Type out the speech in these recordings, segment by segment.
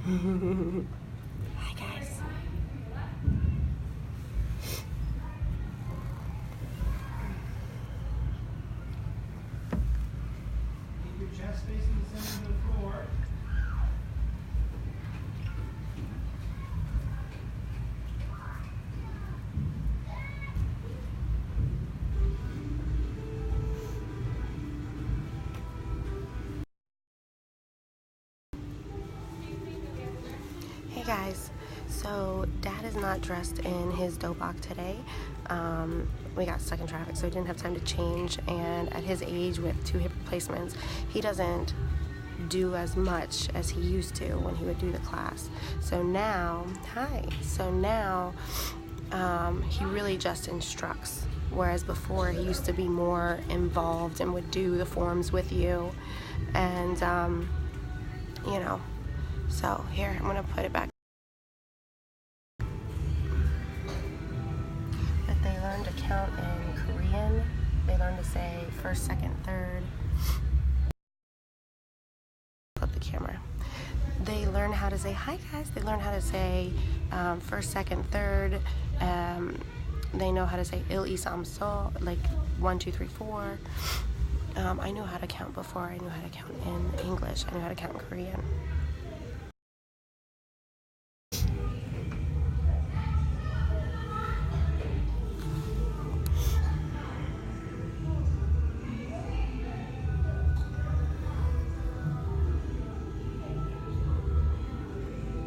Hi guys. Keep your chest facing the center of the floor. Hey guys. So Dad is not dressed in his dobok today. We got stuck in traffic, so he didn't have time to change. And at his age, with 2 hip replacements, he doesn't do as much as he used to when he would do the class. So now, he really just instructs. Whereas before, he used to be more involved and would do the forms with you. And, so here, I'm going to put it back. But they learn to count in Korean. They learn to say first, second, third. Flip the camera. They learn how to say, hi guys. They learn how to say first, second, third. They know how to say il, isam, so, like 1, 2, 3, 4. I knew how to count before. I knew how to count in English. I knew how to count in Korean.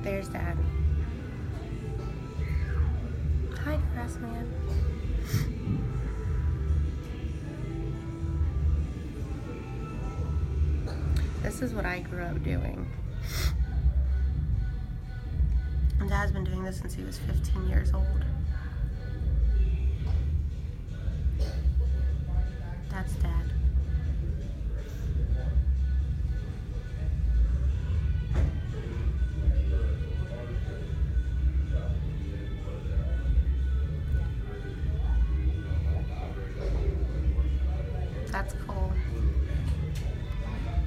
There's Dad. Hi, grass man. This is what I grew up doing. And Dad's been doing this since he was 15 years old. That's Dad. That's cool.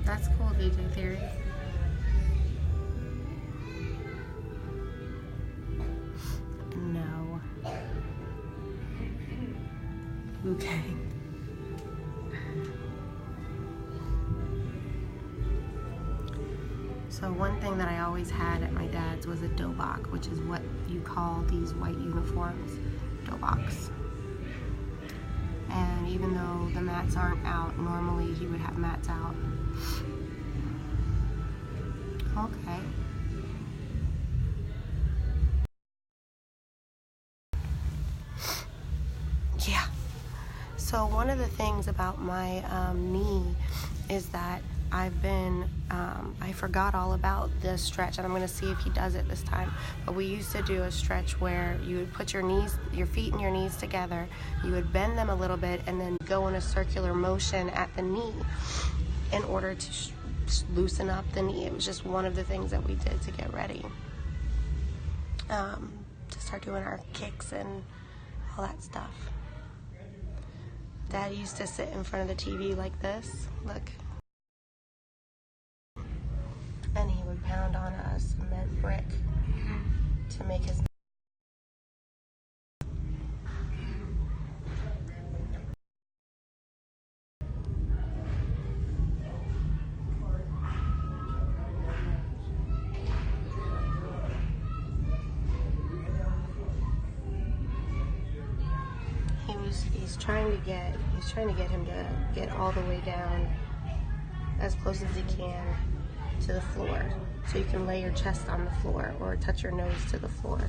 That's cool, DJ Theory. No. Okay. So one thing that I always had at my dad's was a dobok, which is what you call these white uniforms, doboks. And even though the mats aren't out, normally he would have mats out. Okay. Yeah. So one of the things about my knee is that I forgot all about the stretch, and I'm going to see if he does it this time. But we used to do a stretch where you would put your feet and your knees together, you would bend them a little bit, and then go in a circular motion at the knee in order to loosen up the knee. It was just one of the things that we did to get ready to start doing our kicks and all that stuff. Dad used to sit in front of the TV like this, look. And he would pound on a cement brick to make his... He's trying to get him to get all the way down as close as he can to the floor, so you can lay your chest on the floor or touch your nose to the floor.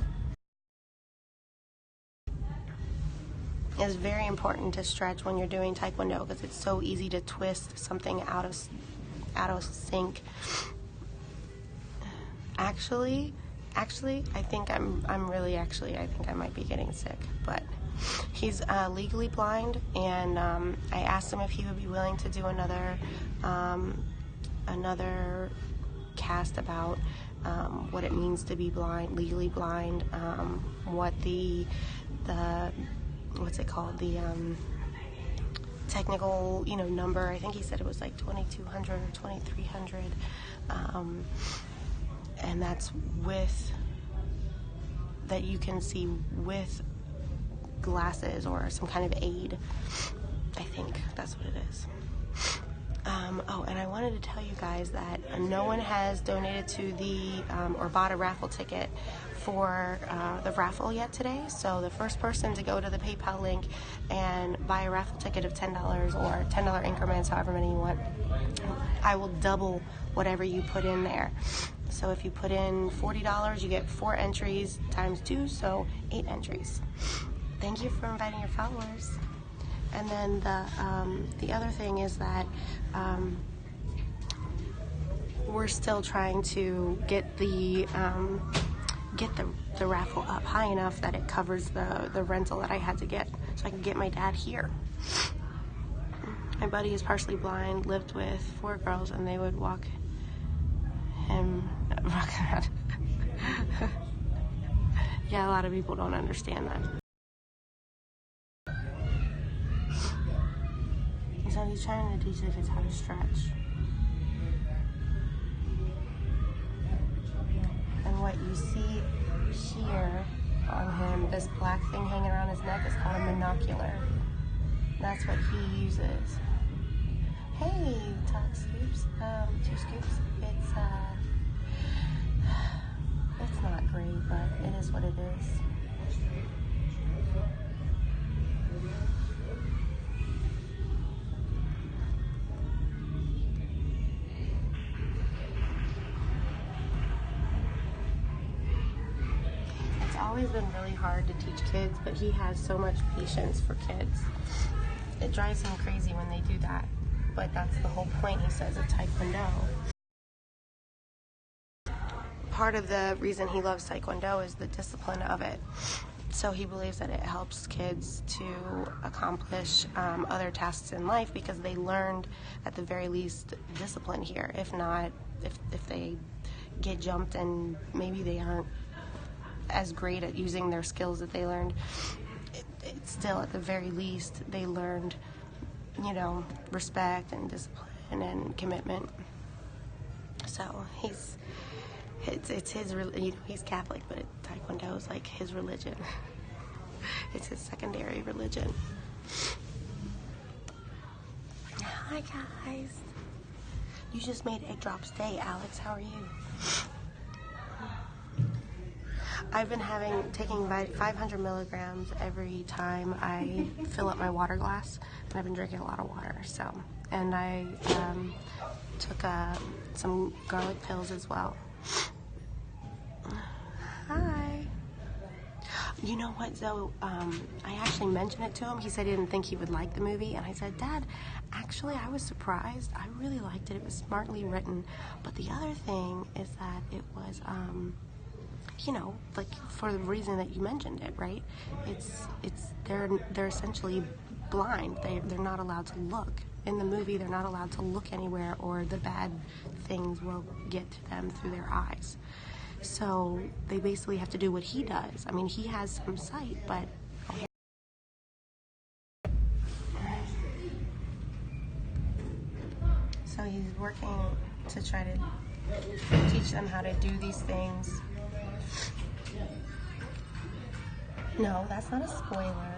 It's very important to stretch when you're doing Taekwondo because it's so easy to twist something out of sync. Actually, I think I think I might be getting sick, but he's legally blind, and I asked him if he would be willing to do another cast about what it means to be blind, legally blind, what the what's it called, the technical number. I think he said it was like 2200 or 2300, and that's that you can see with glasses or some kind of aid. I think that's what it is. Oh, and I wanted to tell you guys that no one has donated to or bought a raffle ticket for the raffle yet today. So the first person to go to the PayPal link and buy a raffle ticket of $10 or $10 increments, however many you want, I will double whatever you put in there. So if you put in $40, you get 4 entries times 2, so 8 entries. Thank you for inviting your followers. And then the other thing is that we're still trying to get the raffle up high enough that it covers the rental that I had to get, so I can get my dad here. My buddy is partially blind, lived with 4 girls, and they would walk him around. Yeah, a lot of people don't understand that. So he's trying to teach the kids how to stretch. And what you see here on him, this black thing hanging around his neck, is called a monocular. That's what he uses. Hey, talk scoops, 2 scoops. It's not great, but it is what it is. It's always been really hard to teach kids, but he has so much patience for kids. It drives him crazy when they do that, but that's the whole point, he says, of Taekwondo. Part of the reason he loves Taekwondo is the discipline of it. So he believes that it helps kids to accomplish other tasks in life because they learned, at the very least, discipline here. If not, if they get jumped and maybe they aren't as great at using their skills that they learned, it's still, at the very least, they learned, respect and discipline and commitment. So it's his, he's Catholic, but Taekwondo is like his religion. It's his secondary religion. Hi guys. You just made egg drops day, Alex. How are you? I've been taking 500 milligrams every time I fill up my water glass, and I've been drinking a lot of water. So, and I took some garlic pills as well. Hi. You know what, Zoe? I actually mentioned it to him. He said he didn't think he would like the movie, and I said, Dad, actually, I was surprised. I really liked it. It was smartly written. But the other thing is that it was, like for the reason that you mentioned it, right? They're essentially blind. They're not allowed to look. In the movie, they're not allowed to look anywhere, or the bad things will get to them through their eyes. So they basically have to do what he does. I mean, he has some sight, but so he's working to try to teach them how to do these things. No, that's not a spoiler.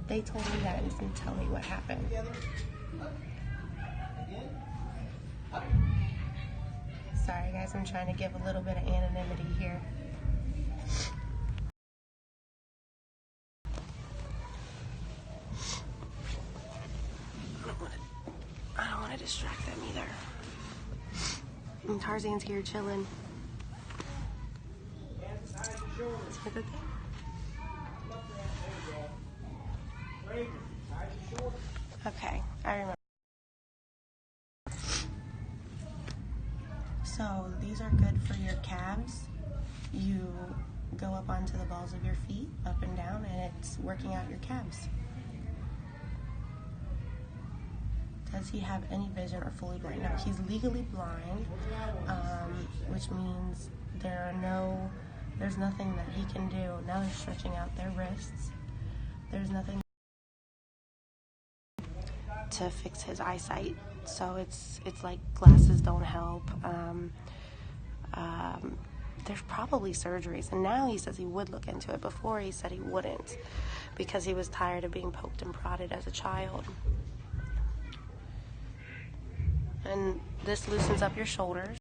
They told me that and didn't tell me what happened. Sorry guys, I'm trying to give a little bit of anonymity here. I don't want to distract them either. And Tarzan's here chilling. Okay, I remember. So these are good for your calves. You go up onto the balls of your feet, up and down, and it's working out your calves. Does he have any vision or fully blind? No, he's legally blind, which means there's nothing that he can do. Now they're stretching out their wrists. There's nothing to fix his eyesight. So it's like glasses don't help. there's probably surgeries. And now he says he would look into it. Before he said he wouldn't because he was tired of being poked and prodded as a child. And this loosens up your shoulders.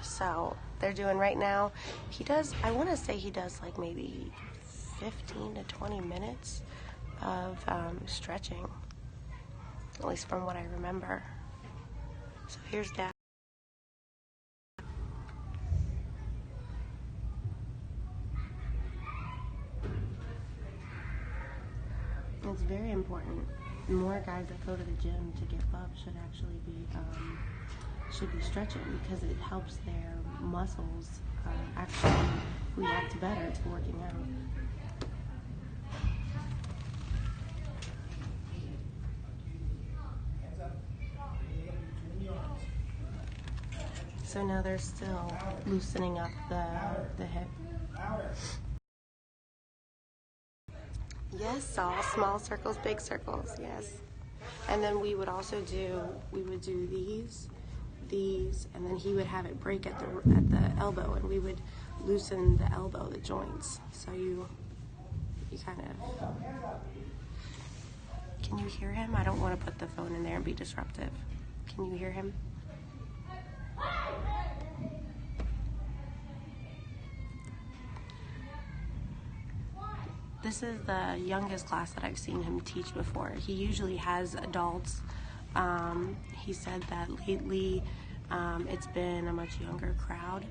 So they're doing right now, he does, I want to say he does like maybe 15 to 20 minutes of stretching, at least from what I remember. So here's Dad. It's very important. More guys that go to the gym to get buff should actually be stretching, because it helps their muscles actually react better to working out. So now they're still loosening up the hip. Yes, all small circles, big circles, yes. And then we would also do these, and then he would have it break at the elbow, and we would loosen the elbow, the joints. So you kind of, can you hear him? I don't want to put the phone in there and be disruptive. Can you hear him? This is the youngest class that I've seen him teach before. He usually has adults. He said that lately it's been a much younger crowd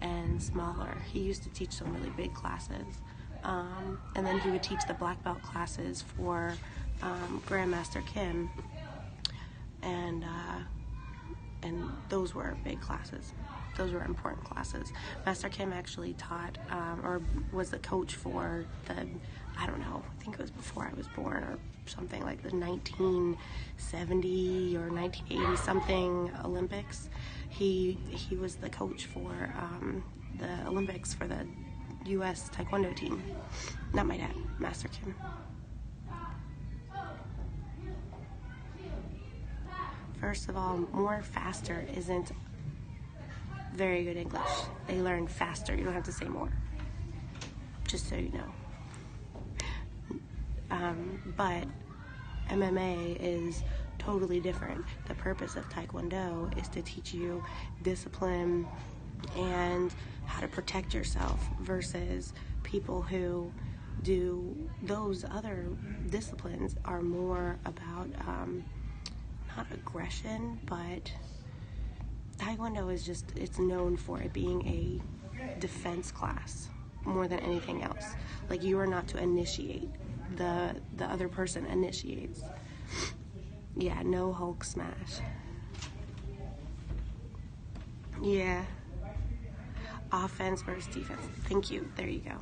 and smaller. He used to teach some really big classes. And then he would teach the black belt classes for Grandmaster Kim. And those were big classes. Those were important classes. Master Kim actually taught or was the coach for the, I don't know, I think it was before I was born or something, like the 1970 or 1980 something Olympics. He was the coach for the Olympics for the U.S. Taekwondo team. Not my dad, Master Kim. First of all, more faster isn't very good English. They learn faster. You don't have to say more. Just so you know. But MMA is totally different. The purpose of Taekwondo is to teach you discipline and how to protect yourself, versus people who do those other disciplines are more about not aggression, but Taekwondo is just, it's known for it being a defense class more than anything else. Like, you are not to initiate. The other person initiates. Yeah, no Hulk smash. Yeah. Offense versus defense. Thank you. There you go.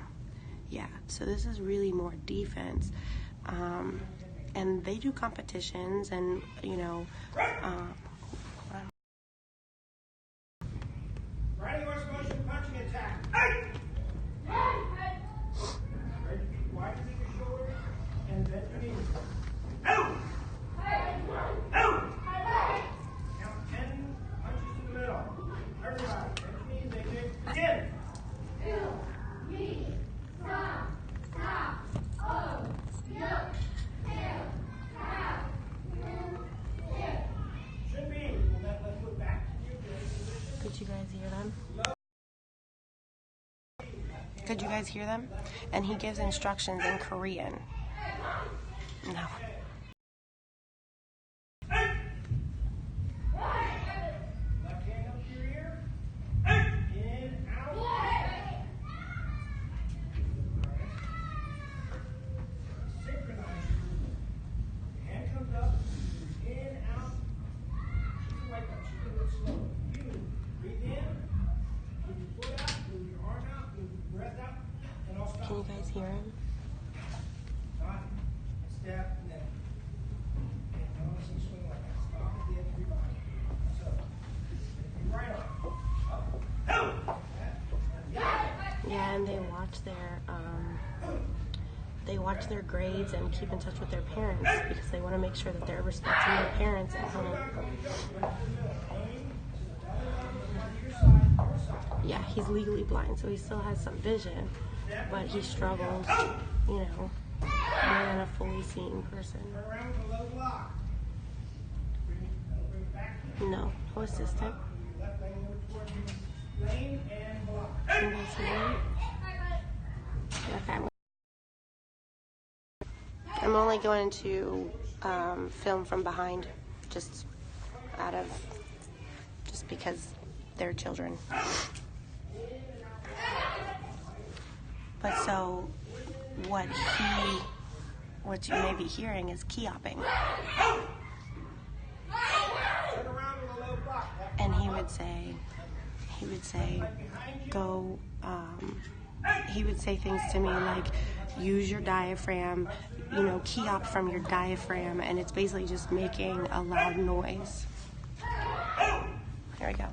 Yeah, so this is really more defense. And they do competitions and, you know, Ready, what's motion, punching attack? Ready, feet wide to your shoulder, and bend your knees. Out! Out! Count 10 punches to the middle. Everybody, bend your knees, AJ. Begin! Should be. Left foot back to you. Could you guys hear them? Could you guys hear them? And he gives instructions in Korean. No. Left hand up to your ear. In, out. Synchronize. Hand comes up. In, out. Keep it like that. Keep it slow. You breathe in. Move your foot out. Move your arm out. Move your breath out. And I'll stop. Can you guys hear him? Stop. Step. And then. And notice you swing like that. Stop at the edge of your body. So. Your right arm. Up. Out. Yeah. Yeah, and they watch their grades and keep in touch with their parents because they want to make sure that they're respecting their parents at home. Yeah, he's legally blind, so he still has some vision, but he struggles, you know, more than a fully seeing person. No assistant. Okay. I'm only going to film from behind, just because they're children. But so what you may be hearing is key-opping. And he would say, go, he would say things to me like, use your diaphragm, you know, key-op from your diaphragm, and it's basically just making a loud noise. Here we go.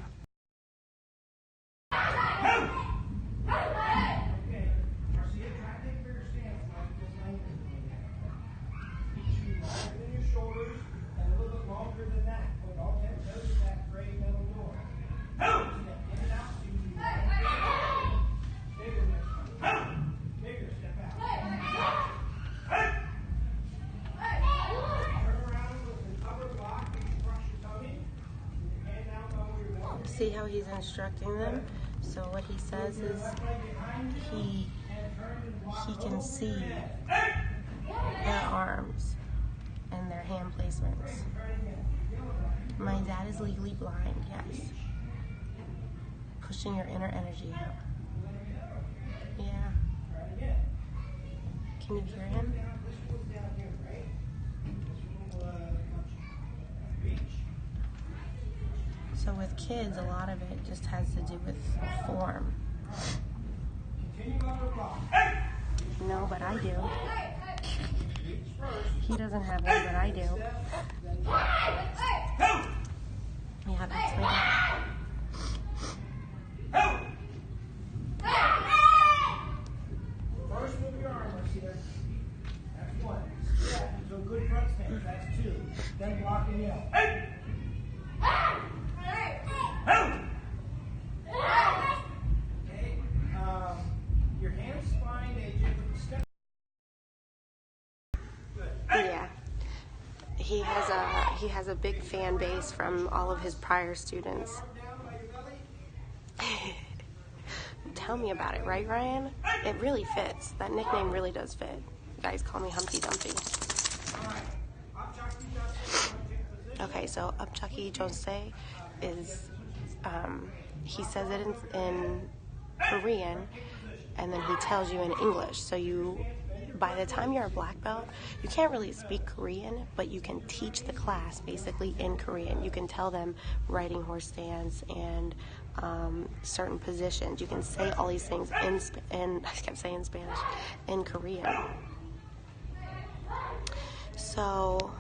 See how he's instructing them? So what he says is he can see their arms and their hand placements. My dad is legally blind, yes. Pushing your inner energy out. Yeah. Can you hear him? So with kids, a lot of it just has to do with form. No, but I do. He doesn't have it, but I do. Yeah, that's my dad. First move your arm, Marcia. That's one. Yeah, so good front stance. That's two. Then block and yell. Okay. Your hands spine edges with the step. Good. Yeah. He has a big fan base from all of his prior students. Tell me about it, right, Ryan? It really fits. That nickname really does fit. You guys call me Humpty Dumpty. Okay, so Upchucky Jose is, he says it in Korean, and then he tells you in English. So by the time you're a black belt, you can't really speak Korean, but you can teach the class basically in Korean. You can tell them riding horse stance and certain positions. You can say all these things in I kept saying Spanish, in Korean. So,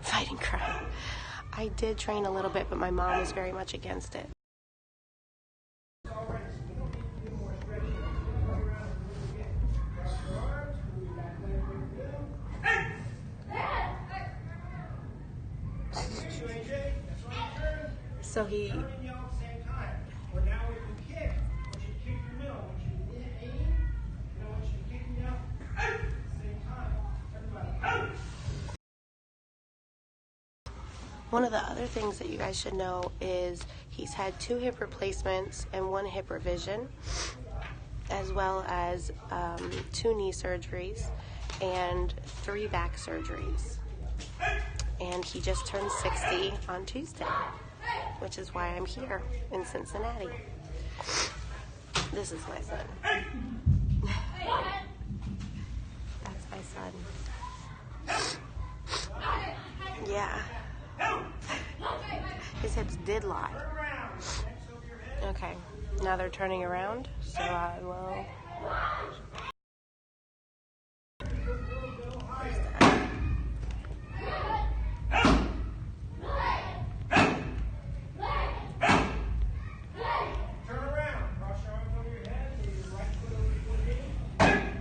fighting crime. I did train a little bit, but my mom was very much against it. So he. One of the other things that you guys should know is he's had 2 hip replacements and 1 hip revision, as well as 2 knee surgeries and 3 back surgeries. And he just turned 60 on Tuesday, which is why I'm here in Cincinnati. This is my son. That's my son. Yeah. His hips did lie. Okay, now they're turning around, so I will...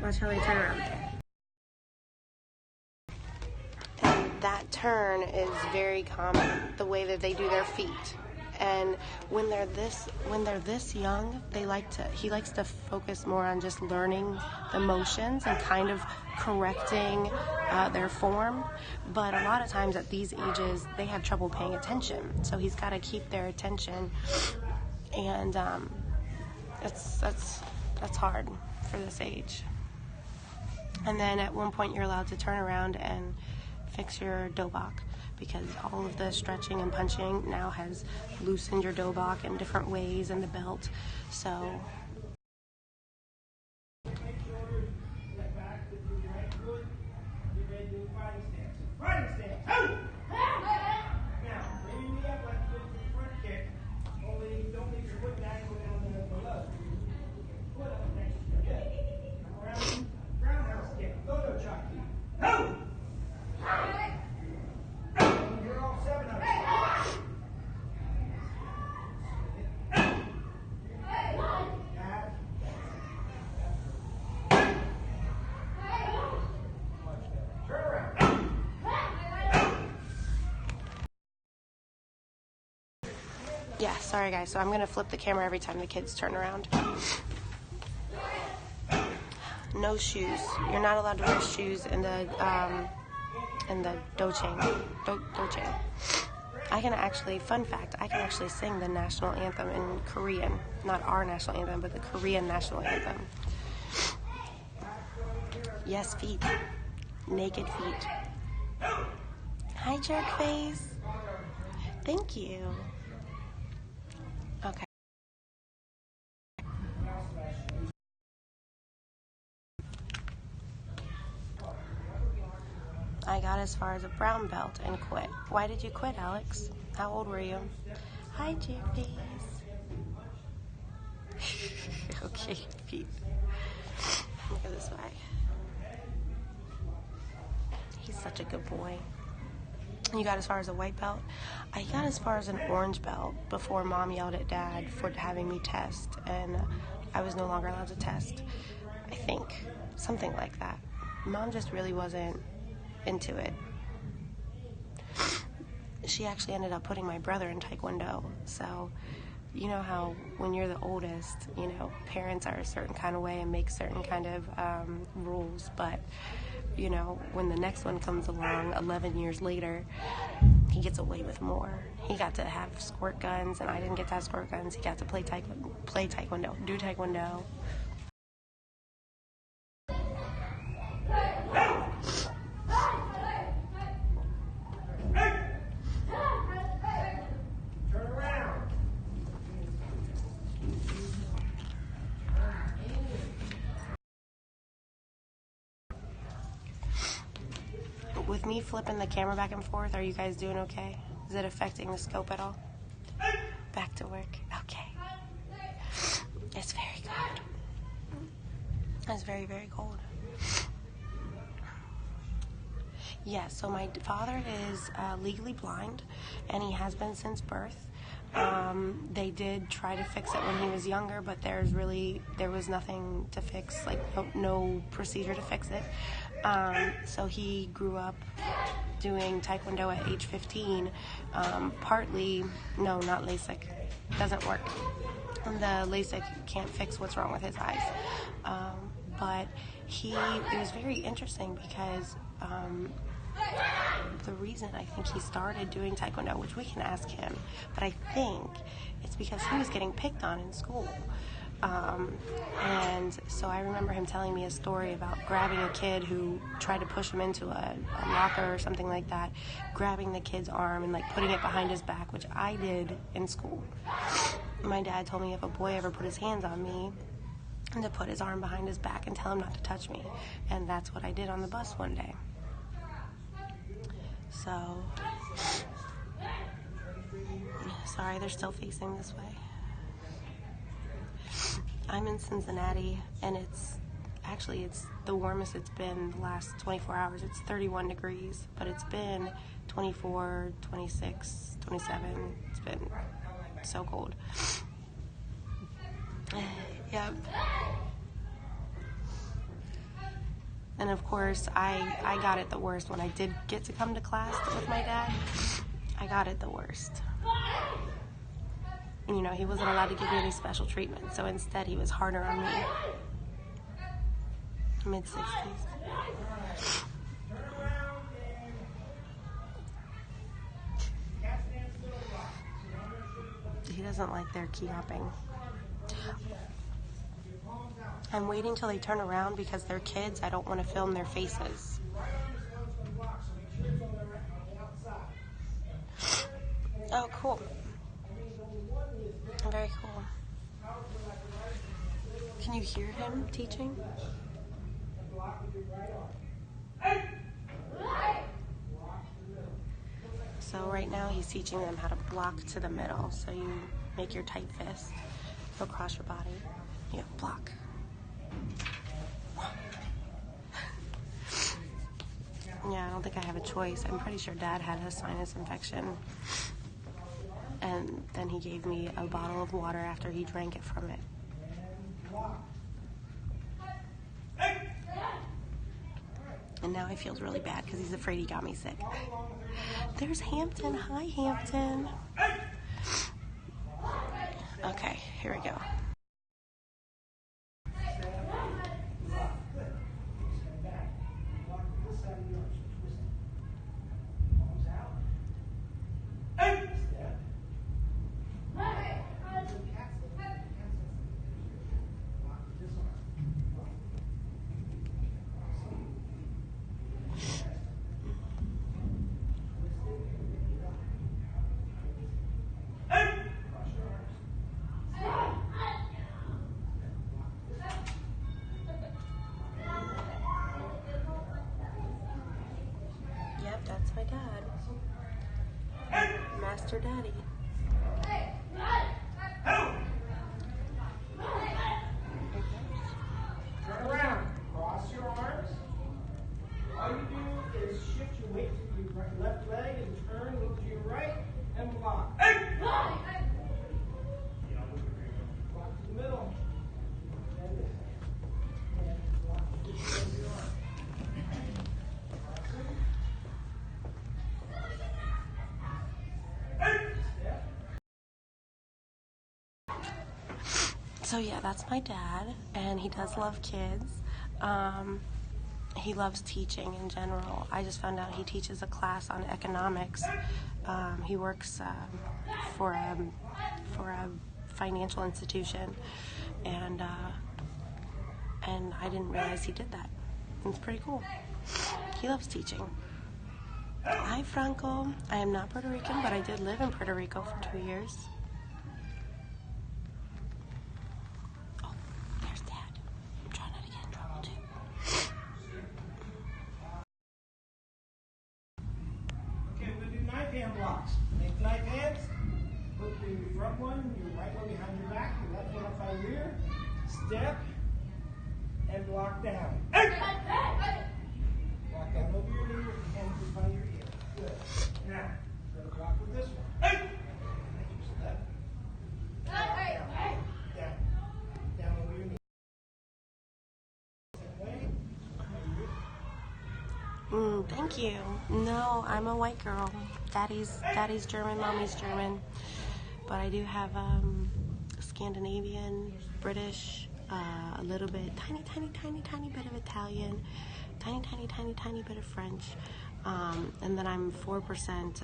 Watch how they turn around. And that turn is very common, the way that they do their feet. And when they're this young, he likes to focus more on just learning the motions and kind of correcting their form. But a lot of times at these ages, they have trouble paying attention. So he's got to keep their attention, and that's hard for this age. And then at one point, you're allowed to turn around and fix your dobok, because all of the stretching and punching now has loosened your dobok in different ways in the belt. So Make sure you step back with your right foot. Get ready to do a fighting stance. Fighting stance. Oh! Now, bring your knee up like you did for the front kick. Only don't make your foot back go down below. Foot up next to your hip. Come around. Roundhouse kick. Go, Chuck. Oh! You're all 7 of them. yeah, sorry guys. So I'm gonna flip the camera every time the kids turn around. No shoes. You're not allowed to wear shoes in the docheng. Fun fact, I can actually sing the national anthem in Korean. Not our national anthem, but the Korean national anthem. Yes, feet. Naked feet. Hi, jerk face. Thank you. Okay. I got as far as a brown belt and quit. Why did you quit, Alex? How old were you? Hi, jerk face. Okay, Pete. Look at this way. He's such a good boy. You got as far as a white belt? I got as far as an orange belt before Mom yelled at Dad for having me test, and I was no longer allowed to test. I think. Something like that. Mom just really wasn't into it. She actually ended up putting my brother in Taekwondo. So, you know how when you're the oldest, you know, parents are a certain kind of way and make certain kind of rules, but you know, when the next one comes along 11 years later, he gets away with more. He got to have squirt guns, and I didn't get to have squirt guns. He got to play taekwondo, do taekwondo. Turn around. With me flipping the camera back and forth, are you guys doing okay? Is it affecting the scope at all? Back to work. Okay. It's very cold. It's very, very cold. Yeah, so my father is legally blind, and he has been since birth. They did try to fix it when he was younger, but there was nothing to fix, like no procedure to fix it. So he grew up doing taekwondo at age 15, partly, no, not LASIK, doesn't work. The LASIK can't fix what's wrong with his eyes. But it was very interesting because the reason I think he started doing taekwondo, which we can ask him, but I think it's because he was getting picked on in school. And so I remember him telling me a story about grabbing a kid who tried to push him into a locker or something like that, grabbing the kid's arm and like putting it behind his back, which I did in school. My dad told me if a boy ever put his hands on me, and to put his arm behind his back and tell him not to touch me. And that's what I did on the bus one day. So, sorry, they're still facing this way. I'm in Cincinnati, and it's the warmest it's been the last 24 hours. It's 31 degrees, but it's been 24, 26, 27. It's been so cold. Yep. And of course, I got it the worst when I did get to come to class with my dad. I got it the worst. You know, he wasn't allowed to give me any special treatment, so instead he was harder on me. Mid-60s. He doesn't like their key hopping. I'm waiting till they turn around because they're kids. I don't want to film their faces. Oh, cool. Very cool. Can you hear him teaching? So right now he's teaching them how to block to the middle. So you make your tight fist, go across your body, you block. Yeah, I don't think I have a choice. I'm pretty sure Dad had a sinus infection. And then he gave me a bottle of water after he drank it from it. And now he feels really bad because he's afraid he got me sick. There's Hampton. Hi, Hampton. Okay, here we go. That's my dad. Master Daddy. Turn around. Cross your arms. All you do is shift your weight to your left leg and turn, look to your right, and block. Block to the middle. And block to the arm. So yeah, that's my dad, and he does love kids. He loves teaching in general. I just found out he teaches a class on economics. He works for a financial institution, and I didn't realize he did that. It's pretty cool. He loves teaching. Hi, Franco. I am not Puerto Rican, but I did live in Puerto Rico for 2 years. Hand blocks. Make knife hands. Put the front one, your right one behind your back, your left one up by your ear. Step and block down. Block down over your knee with your hands up by your ear. Good. Now, try to block with this one. Step. Down. Down over your knee. Thank you. No, I'm a white girl. Daddy's German, mommy's German. But I do have Scandinavian, British, a little bit, tiny bit of Italian, tiny bit of French. And then I'm 4%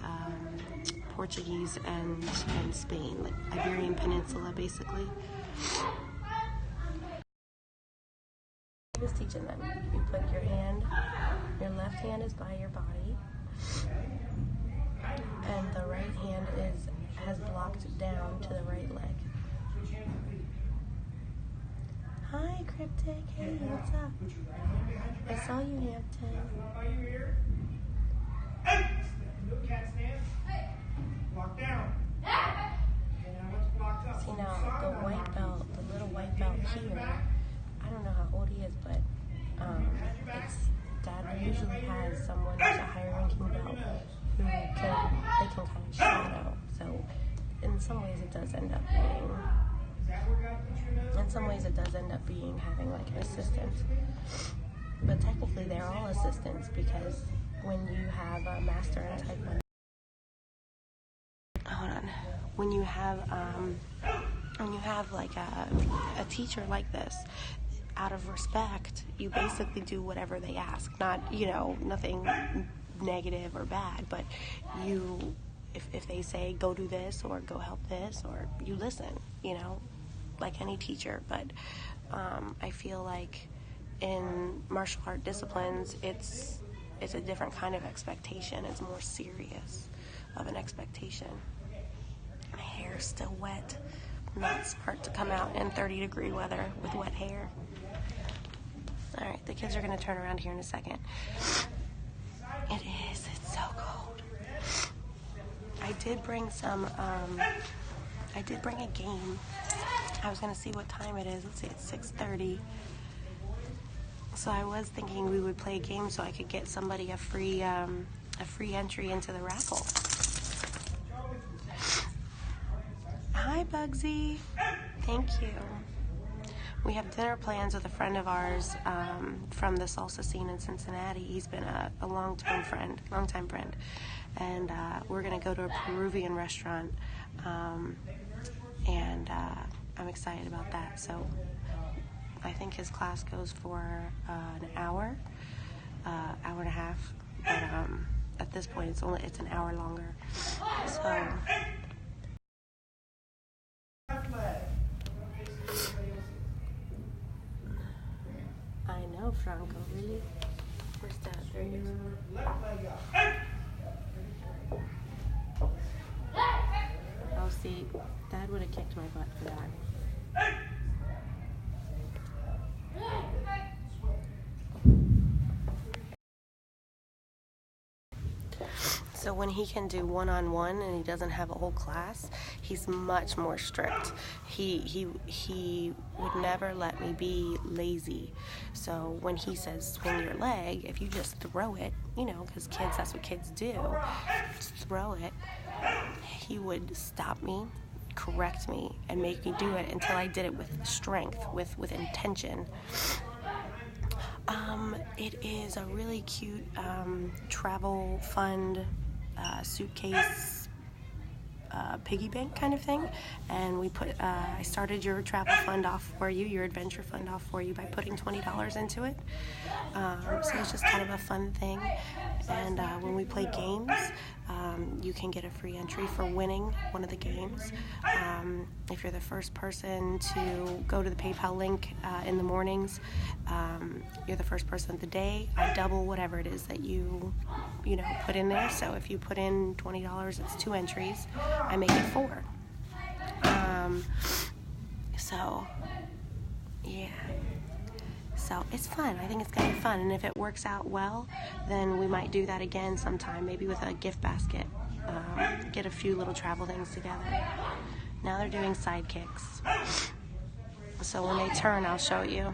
Portuguese and Spain, like Iberian Peninsula, basically. I was teaching them. You put your left hand is by your body, and the right hand has blocked down to the right leg. Hi, Cryptic. Hey, what's up? I saw you, Hampton. Block down. See now, the white belt, the little white belt here, I don't know how old he is, but Dad usually has someone who's a higher ranking belt who they can kind of shadow. So in some ways it does end up being having like an assistant. but technically they're all assistants, because when you have a master in Taekwondo, when you have like a teacher like this, out of respect, you basically do whatever they ask. Not, nothing negative or bad, but you, if they say go do this or go help this, or you listen, like any teacher. But I feel like in martial art disciplines, it's a different kind of expectation. It's more serious of an expectation. My hair's still wet. Not smart to come out in 30-degree weather with wet hair. All right, the kids are going to turn around here in a second. It's so cold. I did bring a game. I was going to see what time it is. Let's see, it's 6:30. So I was thinking we would play a game so I could get somebody a free entry into the raffle. Hi, Bugsy. Thank you. We have dinner plans with a friend of ours from the salsa scene in Cincinnati. He's been a longtime friend, and we're going to go to a Peruvian restaurant, and I'm excited about that. So I think his class goes for an hour and a half, but at this point it's an hour longer. So. I know, Franco, really? Where's Dad? There he is. Oh, see, Dad would have kicked my butt for that. So when he can do one-on-one and he doesn't have a whole class, he's much more strict. He would never let me be lazy. So when he says swing your leg, if you just throw it, because kids, that's what kids do, just throw it, he would stop me, correct me, and make me do it until I did it with strength, with intention. It is a really cute travel fund suitcase piggy bank kind of thing, and we put I started your travel fund off for you, your adventure fund off for you by putting $20 into it. So it's just kind of a fun thing. And when we play games, you can get a free entry for winning one of the games. If you're the first person to go to the PayPal link in the mornings, you're the first person of the day. I double whatever it is that you put in there. So if you put in $20, it's 2 entries. I make it 4. So yeah. So it's fun. I think it's going to be fun. And if it works out well, then we might do that again sometime, maybe with a gift basket. Get a few little travel things together. Now they're doing side kicks. So when they turn, I'll show you.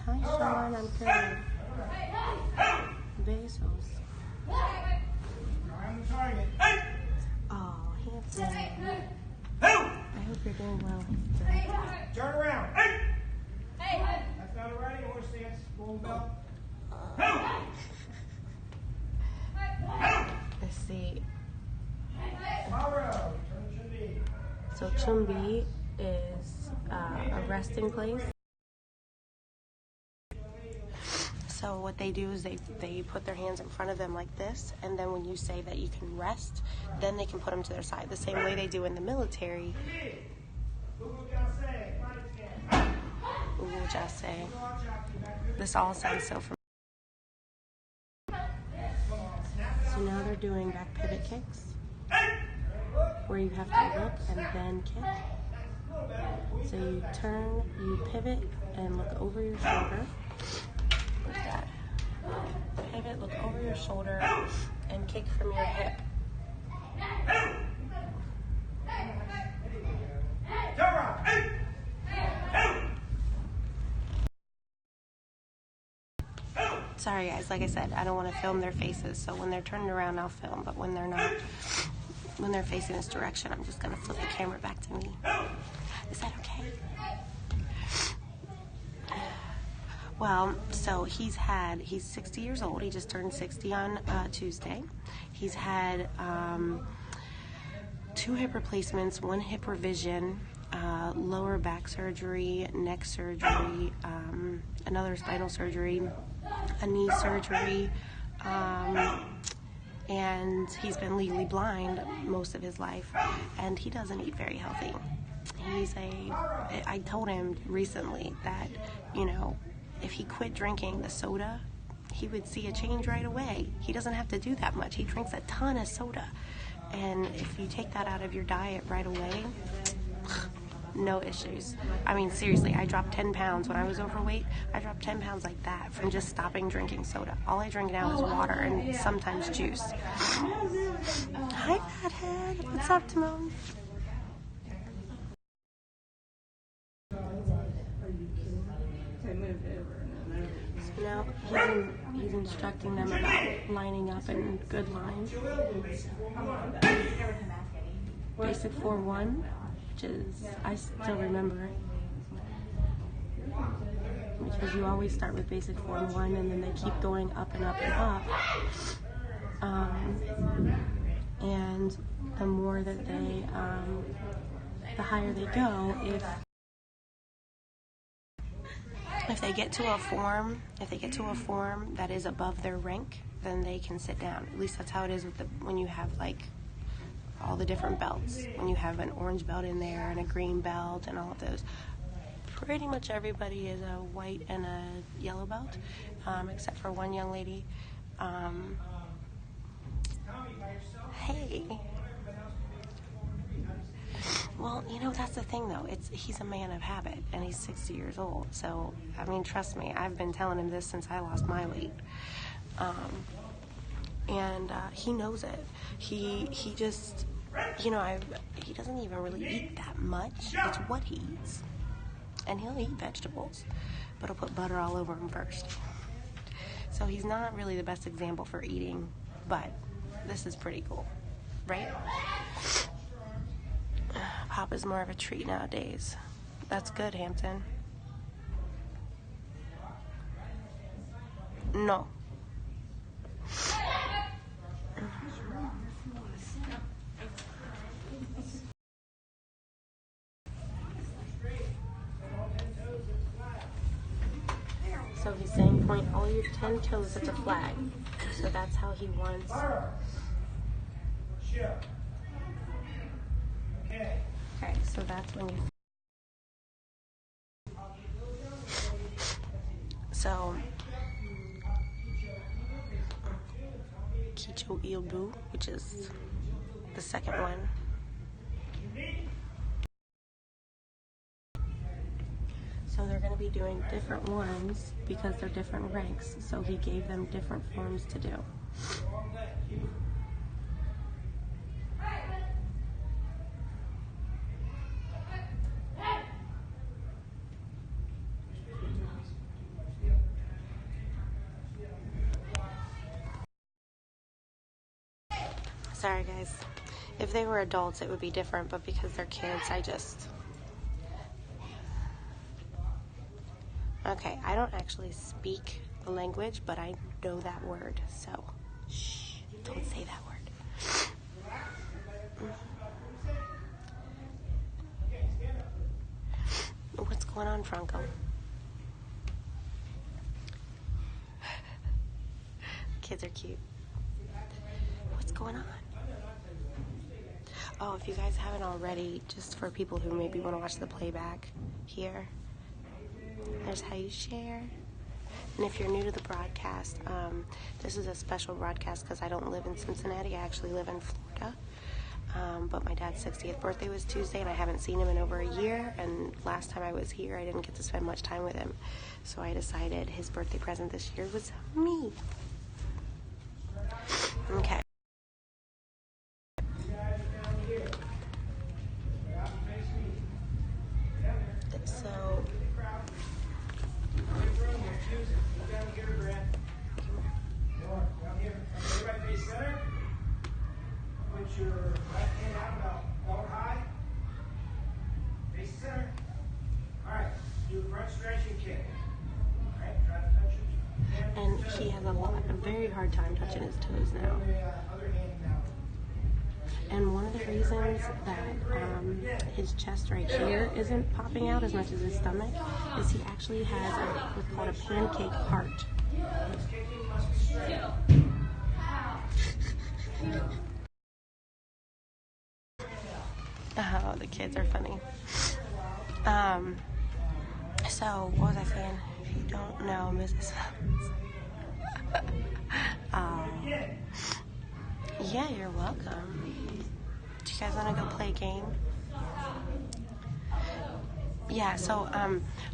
Hi, Sean. I'm good. Bezos. Oh, handsome. I hope you're doing well. Turn around. That's not a riding horse stance. Gold belt. Let's see. Mauro. So Chumbi is a resting place. So what they do is they put their hands in front of them like this, and then when you say that you can rest, then they can put them to their side, the same way they do in the military. Ujase. This all sounds so familiar. So now they're doing back pivot kicks, where you have to look and then kick. So you turn, you pivot, and look over your shoulder. Like that. Pivot, look over your shoulder, and kick from your hip. Sorry guys, like I said, I don't want to film their faces, so when they're turning around I'll film, but when they're not, when they're facing this direction, I'm just gonna flip the camera back to me. Is that okay? Well, so he's 60 years old. He just turned 60 on Tuesday. He's had 2 hip replacements, 1 hip revision, lower back surgery, neck surgery, another spinal surgery, a knee surgery, and he's been legally blind most of his life, and he doesn't eat very healthy. I told him recently that, you know, if he quit drinking the soda, he would see a change right away. He doesn't have to do that much. He drinks a ton of soda. And if you take that out of your diet right away, no issues. I mean, seriously, I dropped 10 pounds when I was overweight. I dropped 10 pounds like that from just stopping drinking soda. All I drink now is water and sometimes juice. Hi, fathead. What's up, Timon? Now he's instructing them about lining up in good lines. Basic 4-1, which is, I still remember, because you always start with basic 4-1 and then they keep going up and up and up. And the more that they, the higher they go, if they get to a form, that is above their rank, then they can sit down. At least that's how it is with when you have like all the different belts. When you have an orange belt in there and a green belt and all of those. Pretty much everybody is a white and a yellow belt, except for one young lady. Hey. Well, you know, that's the thing, though. He's a man of habit, and he's 60 years old. So, I mean, trust me, I've been telling him this since I lost my weight. And he knows it. He just, you know, he doesn't even really eat that much. It's what he eats. And he'll eat vegetables, but he'll put butter all over them first. So he's not really the best example for eating, but this is pretty cool, right? Papa's more of a treat nowadays. That's good, Hampton. No. So he's saying point all your 10 toes at the flag. So that's how he wants. Okay, so that's when you. So, Kicho Ilbu, which is the second one. So they're going to be doing different ones because they're different ranks. So he gave them different forms to do. Sorry guys, if they were adults it would be different, but because they're kids okay, I don't actually speak the language, but I know that word, so shh, don't say that word. What's going on, Franco? Kids are cute. What's going on? Oh, if you guys haven't already, just for people who maybe want to watch the playback here, there's how you share. And if you're new to the broadcast, this is a special broadcast because I don't live in Cincinnati. I actually live in Florida. But my dad's 60th birthday was Tuesday, and I haven't seen him in over a year. And last time I was here, I didn't get to spend much time with him. So I decided his birthday present this year was me. Okay. And he has a very hard time touching his toes now. And one of the reasons that his chest right here isn't popping out as much as his stomach is he actually has what's called a pancake heart. Oh, the kids are funny. So, what was I saying? If you don't know, Mrs. Yeah, you're welcome. Do you guys want to go play a game? Yeah, so,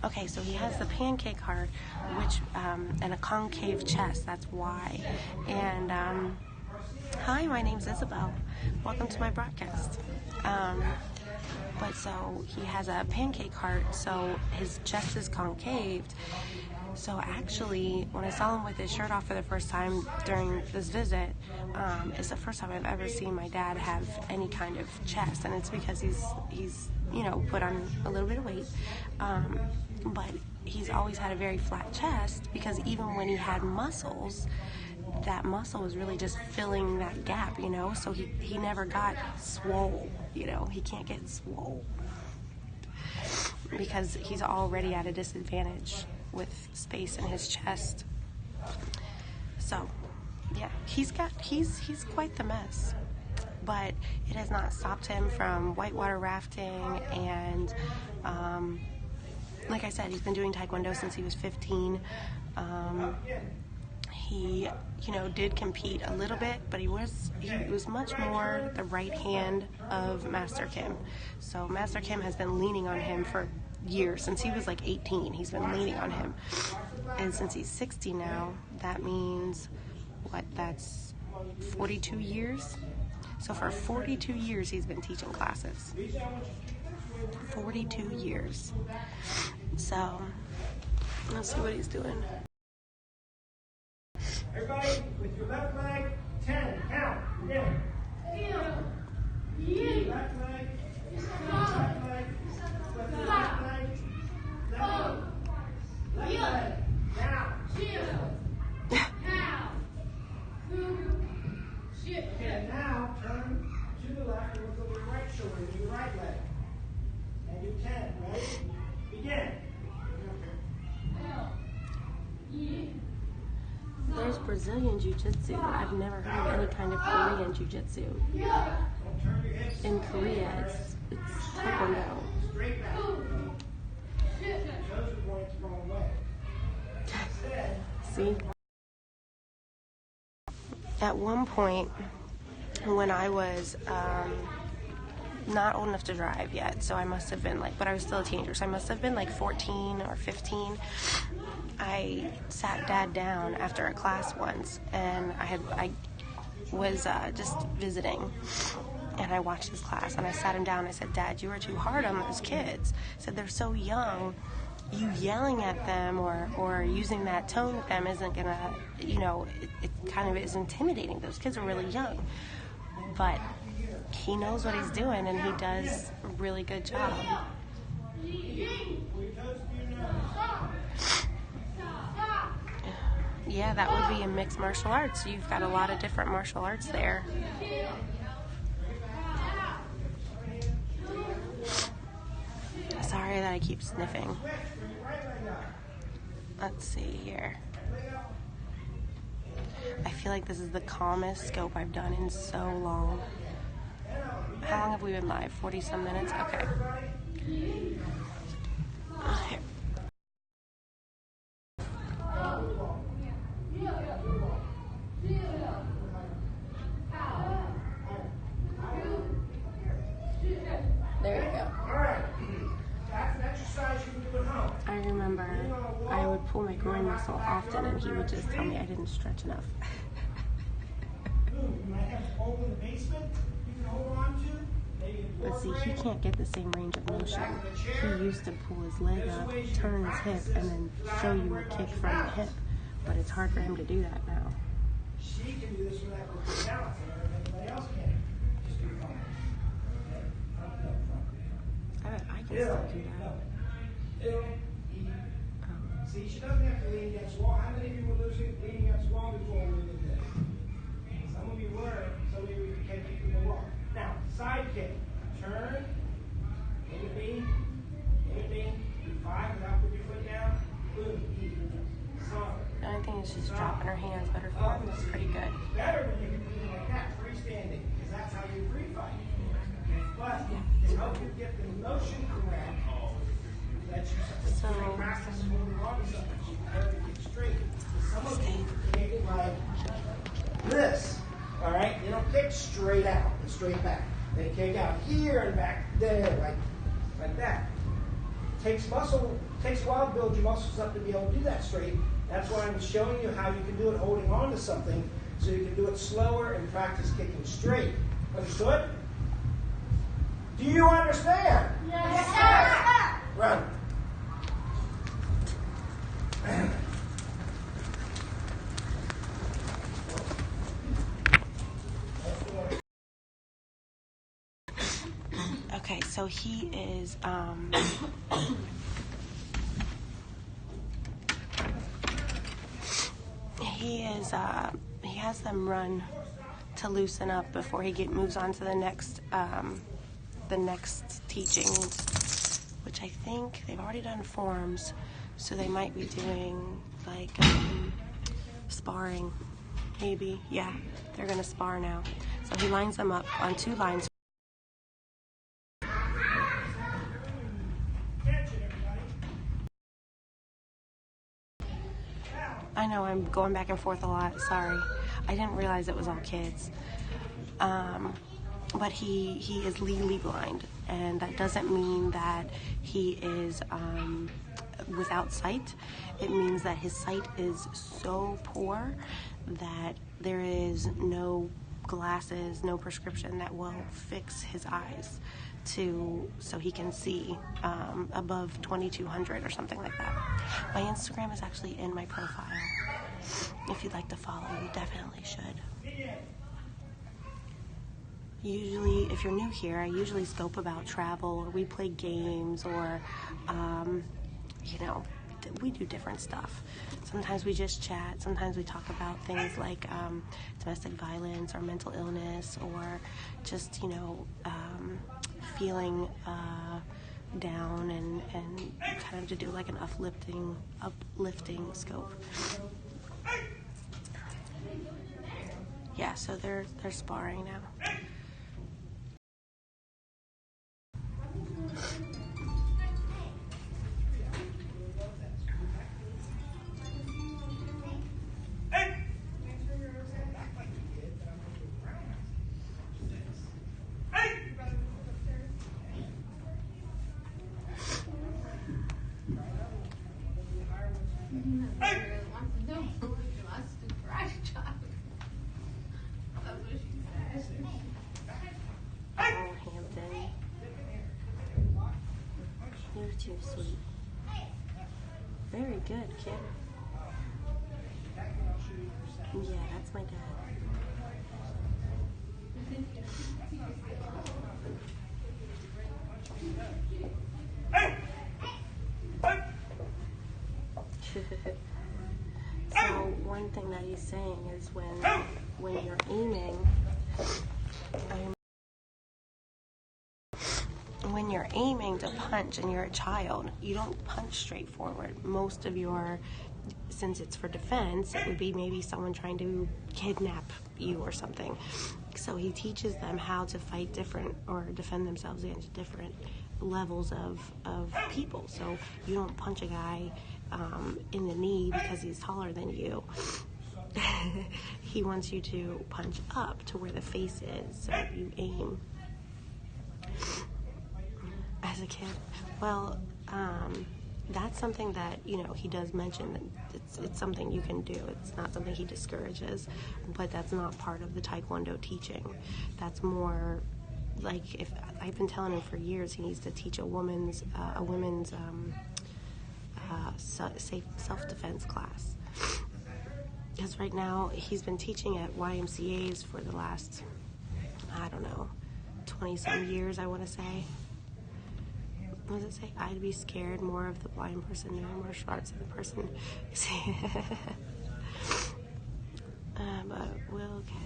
okay, so he has the pancake heart, which, and a concave chest, that's why. And, hi, my name's Isabel. Welcome to my broadcast. But so he has a pancake heart, so his chest is concaved. So actually, when I saw him with his shirt off for the first time during this visit, it's the first time I've ever seen my dad have any kind of chest, and it's because he's put on a little bit of weight, but he's always had a very flat chest because even when he had muscles, that muscle was really just filling that gap, so he never got swole, he can't get swole because he's already at a disadvantage with space in his chest. So yeah, he's quite the mess, but it has not stopped him from whitewater rafting, and like I said, he's been doing Taekwondo since he was 15. He, did compete a little bit, but he was much more the right hand of Master Kim. So Master Kim has been leaning on him for years. Since he was like 18, he's been leaning on him. And since he's 60 now, that means, that's 42 years? So for 42 years, he's been teaching classes. 42 years. So, let's see what he's doing. Everybody, with your left leg, 10, count, again. Left leg, left leg, left leg, left leg, now. Okay, now turn to the left and look over your right shoulder and your right leg. And do 10, ready? Begin. There's Brazilian Jiu-Jitsu. I've never heard of any kind of Korean Jiu-Jitsu. In Korea, it's Taekwondo. Straight back. Toes are going the wrong way. See? At one point, when I was not old enough to drive yet, so I must have been but I was still a teenager, so I must have been 14 or 15. I sat Dad down after a class once, and I was just visiting, and I watched his class, and I sat him down, and I said, Dad, you were too hard on those kids. I said, they're so young. You yelling at them or using that tone with them isn't gonna, it kind of is intimidating. Those kids are really young. But he knows what he's doing, and he does a really good job. Yeah, that would be in mixed martial arts. You've got a lot of different martial arts there. Sorry that I keep sniffing. Let's see here. I feel like this is the calmest scope I've done in so long. How long have we been live? 40-some minutes? Okay. Here. There you go. I remember I would pull my groin muscle often, and he would just tell me I didn't stretch enough. But see, he can't get the same range of motion. He used to pull his leg up, turn his hip, and then show you a kick from the hip. But it's hard for him to do that now. She can do this without balance, and everybody else can. I bet I can still do that. See, she doesn't have to lean against the wall. How many of you were losing is she's dropping her hands, but her form is pretty good. Better when you can do it like that, freestanding, because that's how you free fight. But to help you get the motion correct, that you practice moving on to something, so you have to get straight. Some of you kick like this, all right? They don't kick straight out and straight back. They kick out here and back there, like that. Takes a while to build your muscles up to be able to do that straight. That's why I'm showing you how you can do it holding on to something, so you can do it slower and practice kicking straight. Understood? Do you understand? Yes, sir. Run. Okay, so he is he has them run to loosen up before he moves on to the next teachings, which I think they've already done forms, so they might be doing like sparring, maybe. Yeah, they're gonna spar now. So he lines them up on 2 lines. I know I'm going back and forth a lot, sorry. I didn't realize it was all kids. But he is legally blind, and that doesn't mean that he is without sight. It means that his sight is so poor that there is no glasses, no prescription that will fix his eyes so he can see above 2200 or something like that. My Instagram is actually in my profile. If you'd like to follow, you definitely should. Usually, if you're new here, I usually scope about travel, or we play games, or we do different stuff. Sometimes we just chat. Sometimes we talk about things like domestic violence or mental illness, or just feeling down and kind of to do like an uplifting scope. Yeah, so they're sparring now. You're too sweet. Very good, kid. Yeah, that's my dad. So one thing that he's saying is when you're aiming, to punch and you're a child, you don't punch straight forward. Most of since it's for defense, it would be maybe someone trying to kidnap you or something. So he teaches them how to fight different or defend themselves against different levels of people. So you don't punch a guy in the knee because he's taller than you. He wants you to punch up to where the face is, so you aim. As a kid, well, that's something that he does mention that it's something you can do. It's not something he discourages, but that's not part of the Taekwondo teaching. That's more like, if I've been telling him for years, he needs to teach a women's safe self-defense class. Because right now he's been teaching at YMCA's for the last, 20-some years, I want to say. What does it say? I'd be scared more of the blind person doing martial arts than the person. But we'll get.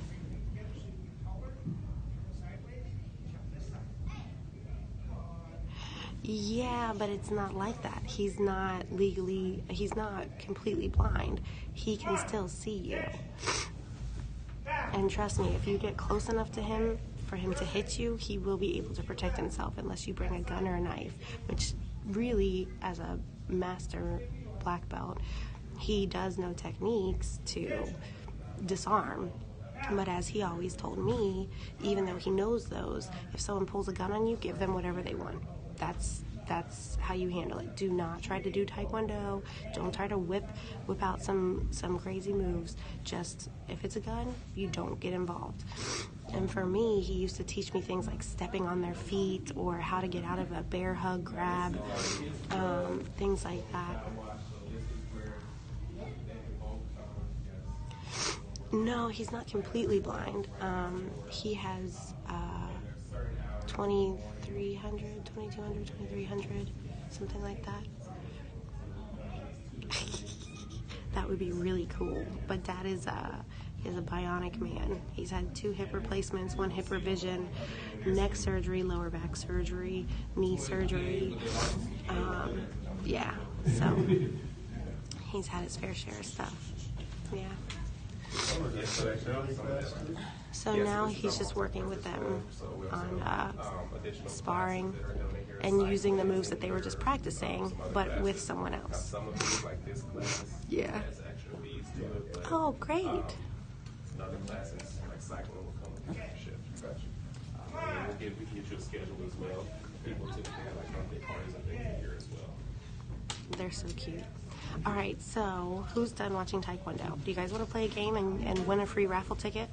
Yeah, but it's not like that. He's not completely blind. He can still see you. And trust me, if you get close enough to him for him to hit you, he will be able to protect himself unless you bring a gun or a knife, which really, as a master black belt, he does know techniques to disarm. But as he always told me, even though he knows those, if someone pulls a gun on you, give them whatever they want. That's how you handle it. Do not try to do Taekwondo. Don't try to whip out some crazy moves. Just, if it's a gun, you don't get involved. And for me, he used to teach me things like stepping on their feet or how to get out of a bear hug grab, things like that. No, he's not completely blind. He has 2,300, 2,200, 2,300, something like that. That would be really cool. But Dad is a bionic man. He's had 2 hip replacements, 1 hip revision, neck surgery, lower back surgery, knee surgery. Yeah, so he's had his fair share of stuff. Yeah. So now he's just working with them on sparring and using the moves that they were just practicing, but with someone else. Yeah. Oh, great. Other classes like cycling will come with a shift. We can get you a schedule as well. People typically have like birthday parties and things here as well. They're so cute. All right, so who's done watching Taekwondo? Do you guys want to play a game and win a free raffle ticket?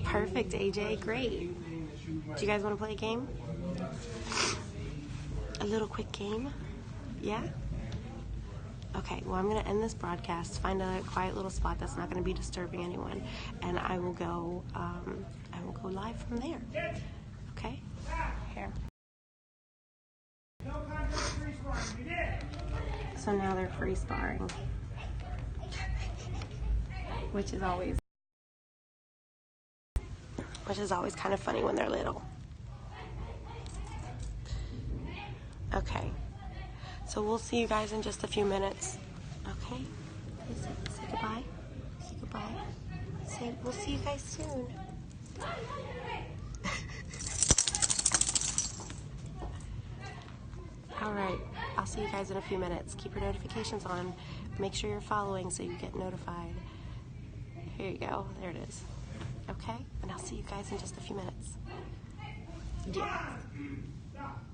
Perfect, AJ. Great. Do you guys want to play a game? A little quick game? Yeah? Okay, well, I'm going to end this broadcast, find a quiet little spot that's not going to be disturbing anyone, and I will go live from there. Okay? Here. So now they're free sparring, which is always kind of funny when they're little. Okay. So we'll see you guys in just a few minutes. Okay? Say goodbye. Say goodbye. We'll see you guys soon. All right. I'll see you guys in a few minutes. Keep your notifications on. Make sure you're following so you get notified. Here you go. There it is. Okay? And I'll see you guys in just a few minutes. Yeah.